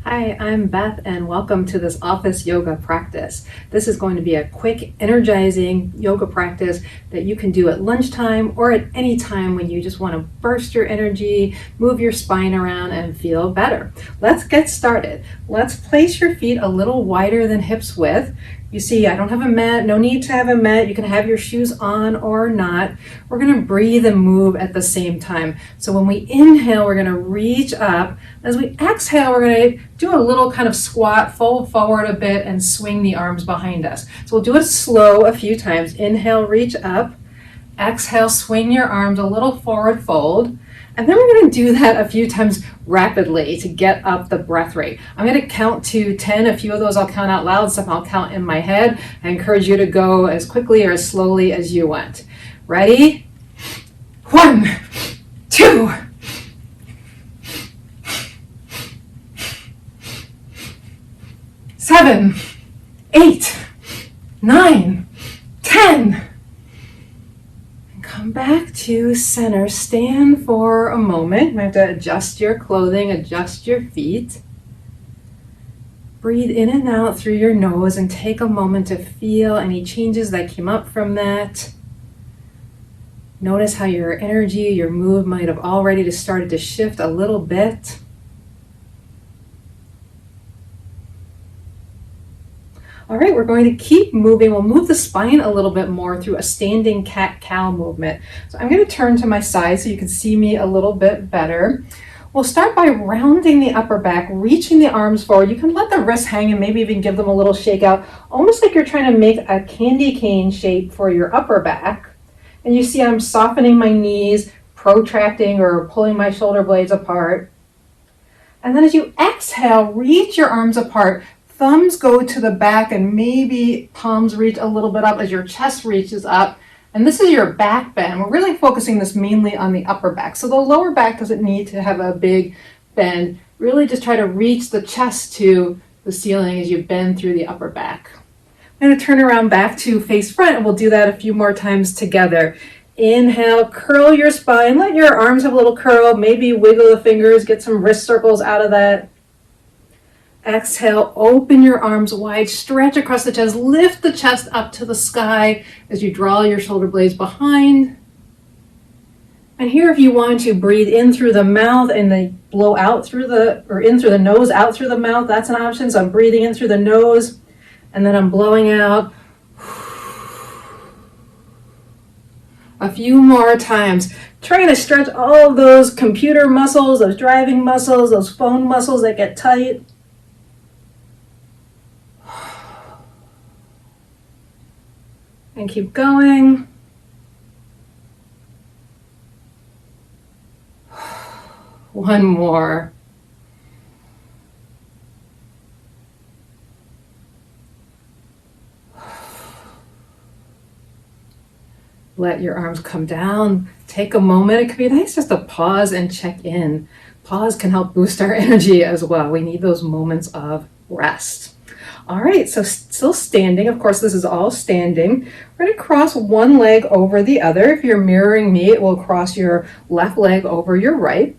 Hi, I'm Beth and welcome to this office yoga practice. This is going to be a quick, energizing yoga practice that you can do at lunchtime or at any time when you just want to burst your energy, move your spine around and feel better. Let's get started. Let's place your feet a little wider than hips width. You see, I don't have a mat, no need to have a mat. You can have your shoes on or not. We're gonna breathe and move at the same time. So when we inhale, we're gonna reach up. As we exhale, we're gonna do a little kind of squat, fold forward a bit and swing the arms behind us. So we'll do it slow a few times. Inhale, reach up. Exhale, swing your arms a little forward fold. And then we're going to do that a few times rapidly to get up the breath rate. I'm going to count to 10. A few of those I'll count out loud, some I'll count in my head. I encourage you to go as quickly or as slowly as you want. Ready? 1, 2, 7, 8, 9, 10. Come back to center. Stand for a moment. You might have to adjust your clothing, adjust your feet. Breathe in and out through your nose and take a moment to feel any changes that came up from that. Notice how your energy, your mood might have already started to shift a little bit. All right, we're going to keep moving. We'll move the spine a little bit more through a standing cat-cow movement. So I'm going to turn to my side so you can see me a little bit better. We'll start by rounding the upper back, reaching the arms forward. You can let the wrists hang and maybe even give them a little shake out, almost like you're trying to make a candy cane shape for your upper back. And you see I'm softening my knees, protracting or pulling my shoulder blades apart. And then as you exhale, reach your arms apart. Thumbs go to the back and maybe palms reach a little bit up as your chest reaches up. And this is your back bend. We're really focusing this mainly on the upper back. So the lower back doesn't need to have a big bend. Really just try to reach the chest to the ceiling as you bend through the upper back. I'm going to turn around back to face front and we'll do that a few more times together. Inhale, curl your spine. Let your arms have a little curl. Maybe wiggle the fingers, get some wrist circles out of that. Exhale, open your arms wide, stretch across the chest, lift the chest up to the sky as you draw your shoulder blades behind. And here, if you want to breathe in through the mouth and then blow out through in through the nose, out through the mouth, that's an option. So I'm breathing in through the nose and then I'm blowing out. A few more times, trying to stretch all of those computer muscles, those driving muscles, those phone muscles that get tight. And keep going. One more. Let your arms come down. Take a moment. It could be nice just to pause and check in. Pause can help boost our energy as well. We need those moments of rest. All right, so still standing. Of course, this is all standing. We're going to cross one leg over the other. If you're mirroring me, it will cross your left leg over your right.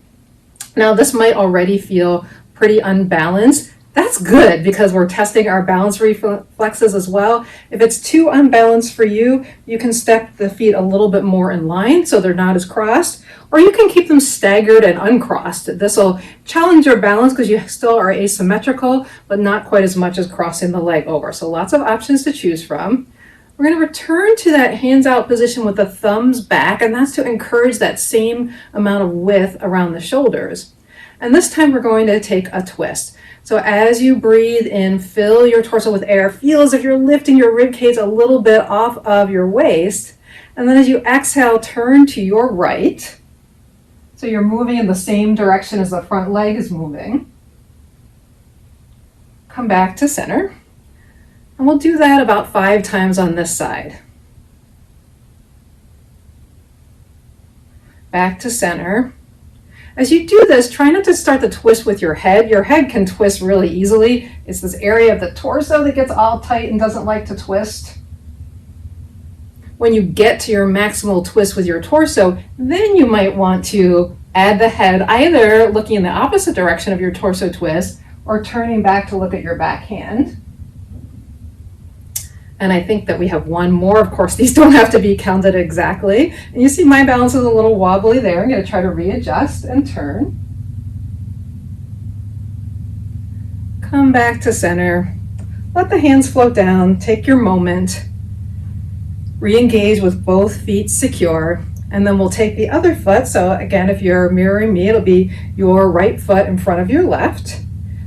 Now, this might already feel pretty unbalanced. That's good because we're testing our balance reflexes as well. If it's too unbalanced for you, you can step the feet a little bit more in line so they're not as crossed, or you can keep them staggered and uncrossed. This will challenge your balance because you still are asymmetrical, but not quite as much as crossing the leg over. So lots of options to choose from. We're going to return to that hands out position with the thumbs back, and that's to encourage that same amount of width around the shoulders. And this time we're going to take a twist. So as you breathe in, fill your torso with air. Feel as if you're lifting your rib cage a little bit off of your waist. And then as you exhale, turn to your right. So you're moving in the same direction as the front leg is moving. Come back to center. And we'll do that about 5 times on this side. Back to center. As you do this, try not to start the twist with your head. Your head can twist really easily. It's this area of the torso that gets all tight and doesn't like to twist. When you get to your maximal twist with your torso, then you might want to add the head either looking in the opposite direction of your torso twist or turning back to look at your back hand. And I think that we have one more. Of course, these don't have to be counted exactly. And you see my balance is a little wobbly there. I'm going to try to readjust and turn. Come back to center. Let the hands float down. Take your moment. Re-engage with both feet secure. And then we'll take the other foot. So again, if you're mirroring me, it'll be your right foot in front of your left.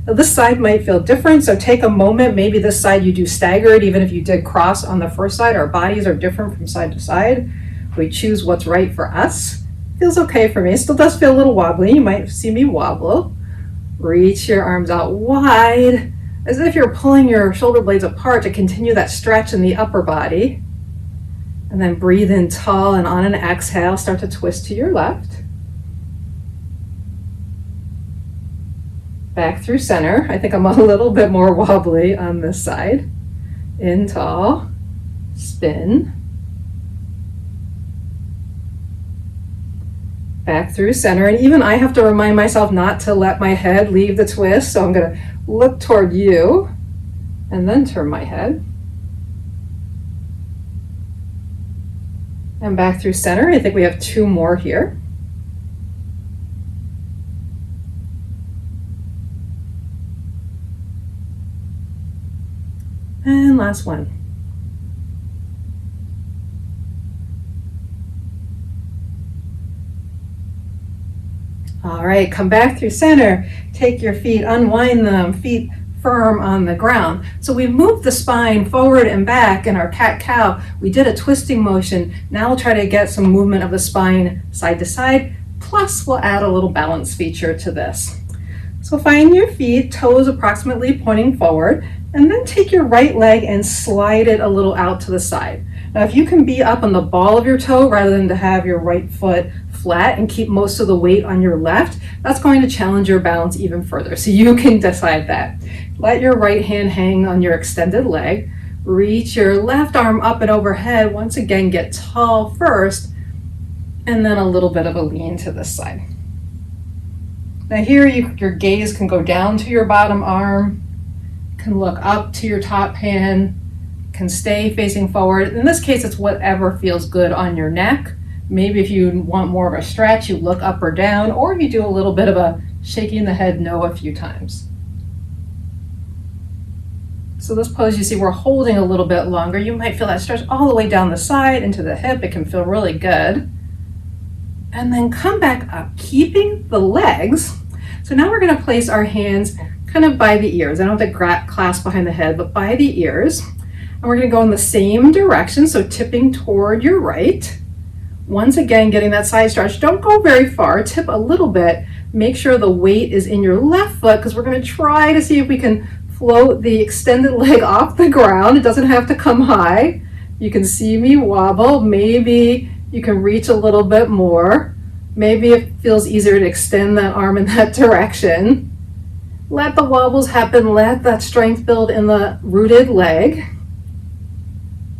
Now this side might feel different, so take a moment. Maybe this side you do staggered, even if you did cross on the first side. Our bodies are different from side to side. We choose what's right for us. Feels okay for me. It still does feel a little wobbly. You might see me wobble. Reach your arms out wide, as if you're pulling your shoulder blades apart to continue that stretch in the upper body. And then breathe in tall, and on an exhale, start to twist to your left. Back through center. I think I'm a little bit more wobbly on this side. In tall, spin. Back through center, and even I have to remind myself not to let my head leave the twist, so I'm going to look toward you and then turn my head. And back through center. I think we have two more here. And last one. All right, come back through center. Take your feet, unwind them, feet firm on the ground. So we've moved the spine forward and back in our cat-cow. We did a twisting motion. Now we'll try to get some movement of the spine side to side. Plus, we'll add a little balance feature to this. So find your feet, toes approximately pointing forward, and then take your right leg and slide it a little out to the side. Now, if you can be up on the ball of your toe rather than to have your right foot flat and keep most of the weight on your left, that's going to challenge your balance even further. So you can decide that. Let your right hand hang on your extended leg. Reach your left arm up and overhead. Once again, get tall first, and then a little bit of a lean to this side. Now here, your gaze can go down to your bottom arm, can look up to your top hand, can stay facing forward. In this case, it's whatever feels good on your neck. Maybe if you want more of a stretch, you look up or down, or you do a little bit of a shaking the head no a few times. So this pose, you see we're holding a little bit longer. You might feel that stretch all the way down the side into the hip. It can feel really good. And then come back up, keeping the legs. So now we're going to place our hands kind of by the ears. I don't have to clasp behind the head, but by the ears. And we're going to go in the same direction, so tipping toward your right. Once again, getting that side stretch. Don't go very far, tip a little bit. Make sure the weight is in your left foot, because we're going to try to see if we can float the extended leg off the ground. It doesn't have to come high. You can see me wobble. Maybe you can reach a little bit more. Maybe it feels easier to extend that arm in that direction. Let the wobbles happen. Let that strength build in the rooted leg.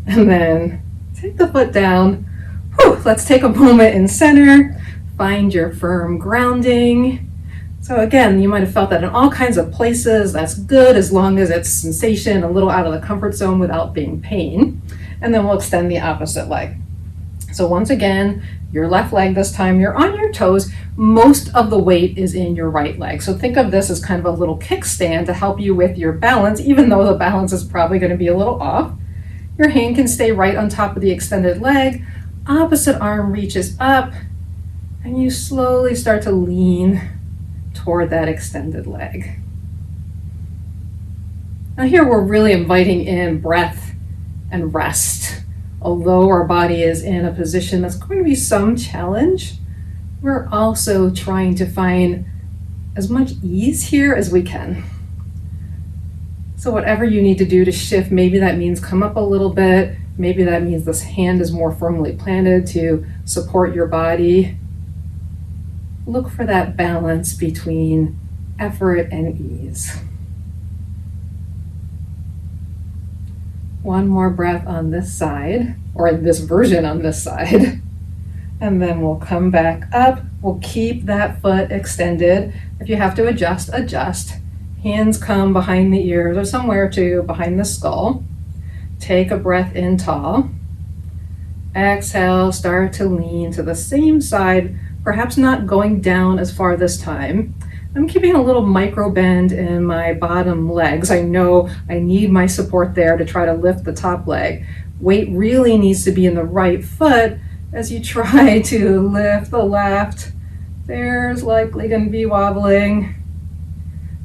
And then take the foot down. Whew, let's take a moment in center. Find your firm grounding. So again, you might have felt that in all kinds of places. That's good as long as it's sensation, a little out of the comfort zone without being pain. And then we'll extend the opposite leg. So once again, your left leg this time, you're on your toes. Most of the weight is in your right leg. So think of this as kind of a little kickstand to help you with your balance, even though the balance is probably going to be a little off. Your hand can stay right on top of the extended leg. Opposite arm reaches up, and you slowly start to lean toward that extended leg. Now here we're really inviting in breath and rest. Although our body is in a position that's going to be some challenge, we're also trying to find as much ease here as we can. So whatever you need to do to shift, maybe that means come up a little bit, maybe that means this hand is more firmly planted to support your body. Look for that balance between effort and ease. One more breath on this side, or this version on this side. And then we'll come back up. We'll keep that foot extended. If you have to adjust, adjust. Hands come behind the ears or somewhere to behind the skull. Take a breath in tall. Exhale, start to lean to the same side, perhaps not going down as far this time. I'm keeping a little micro bend in my bottom legs. I know I need my support there to try to lift the top leg. Weight really needs to be in the right foot as you try to lift the left. There's likely going to be wobbling.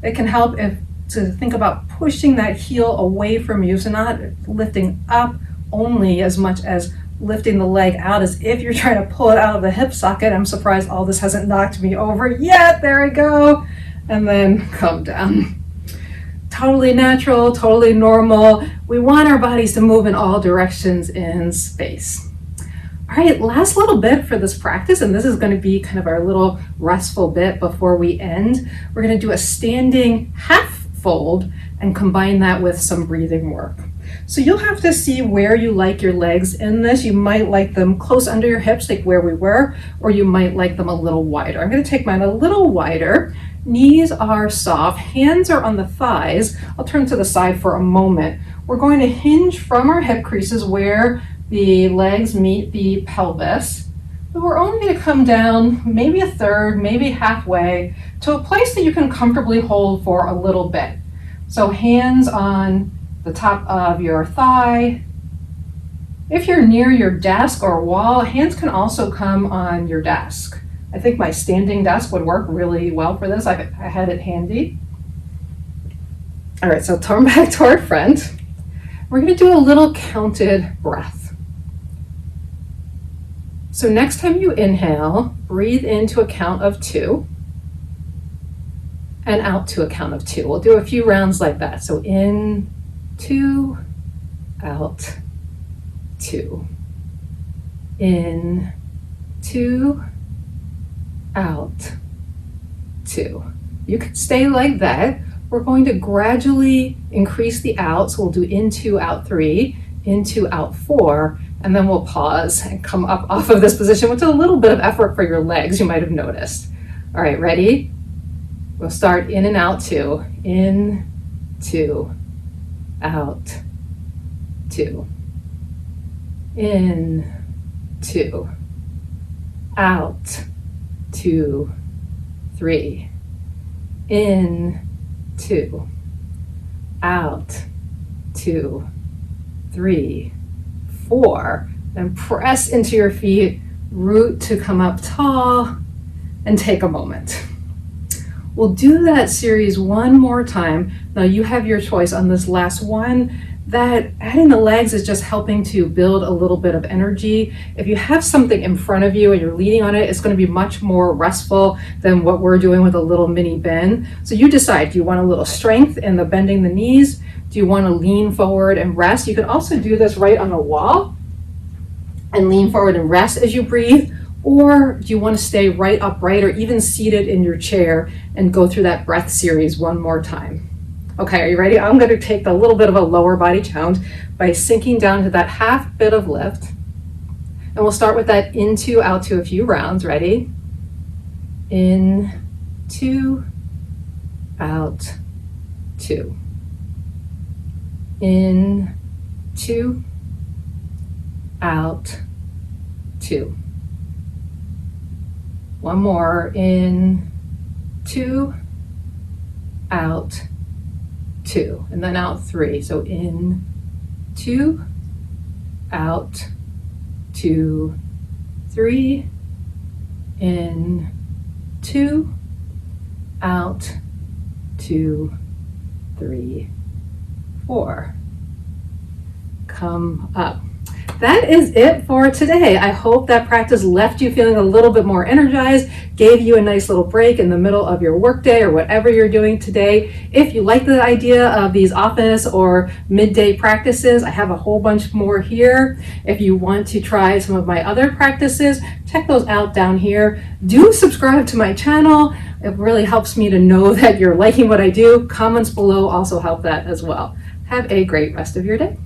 It can help to think about pushing that heel away from you, so not lifting up only as much as lifting the leg out as if you're trying to pull it out of the hip socket. I'm surprised all this hasn't knocked me over yet. There we go. And then come down. Totally natural, totally normal. We want our bodies to move in all directions in space. All right, last little bit for this practice, and this is going to be kind of our little restful bit before we end. We're going to do a standing half fold and combine that with some breathing work. So you'll have to see where you like your legs in this. You might like them close under your hips, like where we were, or you might like them a little wider. I'm going to take mine a little wider. Knees are soft, hands are on the thighs. I'll turn to the side for a moment. We're going to hinge from our hip creases where the legs meet the pelvis. But we're only going to come down maybe a third, maybe halfway to a place that you can comfortably hold for a little bit. So hands on the top of your thigh. If you're near your desk or wall, hands can also come on your desk. I think my standing desk would work really well for this. I had it handy. All right, so turn back toward front. We're going to do a little counted breath. So next time you inhale, breathe into a count of 2 and out to a count of 2. We'll do a few rounds like that. So in, 2, out, 2. In, 2, out, 2. You could stay like that. We're going to gradually increase the out. So we'll do in, 2, out, 3, in, 2, out, 4, and then we'll pause and come up off of this position, which is a little bit of effort for your legs, you might have noticed. All right, ready? We'll start in and out 2. In, 2, out, 2. In, 2, out, 2, 3. In, 2, out, 2, 3, 4. Then press into your feet, root to come up tall, and take a moment. We'll do that series one more time. Now you have your choice on this last one. That adding the legs is just helping to build a little bit of energy. If you have something in front of you and you're leaning on it, it's going to be much more restful than what we're doing with a little mini bend. So you decide, do you want a little strength in the bending the knees? Do you want to lean forward and rest? You can also do this right on the wall and lean forward and rest as you breathe. Or do you want to stay right upright or even seated in your chair and go through that breath series one more time? Okay, are you ready? I'm going to take a little bit of a lower body challenge by sinking down to that half bit of lift. And we'll start with that in, 2, out to a few rounds. Ready? In, 2, out, 2. In, 2, out, 2. One more. In, 2, out, 2, and then out 3. So in, 2, out, 2, 3, in, 2, out, 2, 3, 4. Come up. That is it for today. I hope that practice left you feeling a little bit more energized, gave you a nice little break in the middle of your workday or whatever you're doing today. If you like the idea of these office or midday practices, I have a whole bunch more here. If you want to try some of my other practices, check those out down here. Do subscribe to my channel. It really helps me to know that you're liking what I do. Comments below also help that as well. Have a great rest of your day.